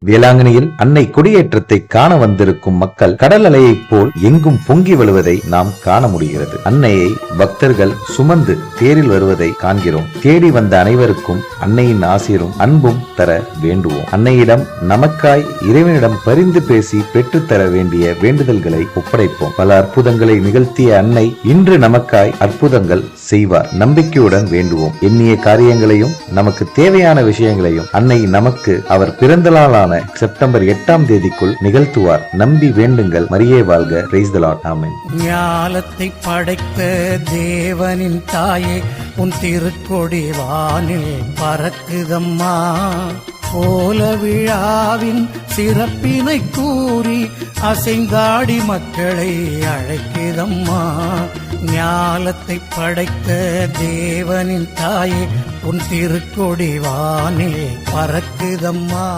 வேளாங்கண்ணியில் அன்னை கொடியேற்றத்தை காண வந்திருக்கும் மக்கள் கடல் அலையைப் போல் எங்கும் பொங்கி வருவதை நாம் காண முடிகிறது. அன்னையை பக்தர்கள் சுமந்து தேரில் வருவதை காண்கிறோம். தேடி வந்த அனைவருக்கும் அன்னையின் ஆசீரும் அன்பும் தர வேண்டுவோம். அன்னையிடம் நமக்காய் இறைவனிடம் பரிந்து பேசி பெற்றுத்தர வேண்டிய வேண்டுதல்களை ஒப்படைப்போம். பல அற்புதங்களை நிகழ்த்திய அன்னை இன்று நமக்காய் அற்புதங்கள் செய்வார். நம்பிக்கையுடன் வேண்டுவோம். எண்ணிய காரியங்களையும் நமக்கு தேவையான விஷயங்களையும் அன்னை நமக்கு அவர் பிறந்த நாளான செப்டம்பர் 8ஆம் தேதிக்குள் நிகழ்த்துவார். நம்பி வேண்டுங்கள். மரியே வாழ்க. Praise the Lord. ஆமென். ஞாலத்தை படைத்த தேவனின் தாயே, உன் திருக்கொடி வானில் பறக்குதம்மா. கோல விழாவின் சிறப்பினை கூறி அசைந்தாடி மக்களை அழைக்குதம்மா. ஞாலத்தை படைத்த தேவனின் தாயே, உன் திருக்கொடி வானில் பறக்குதம்மா.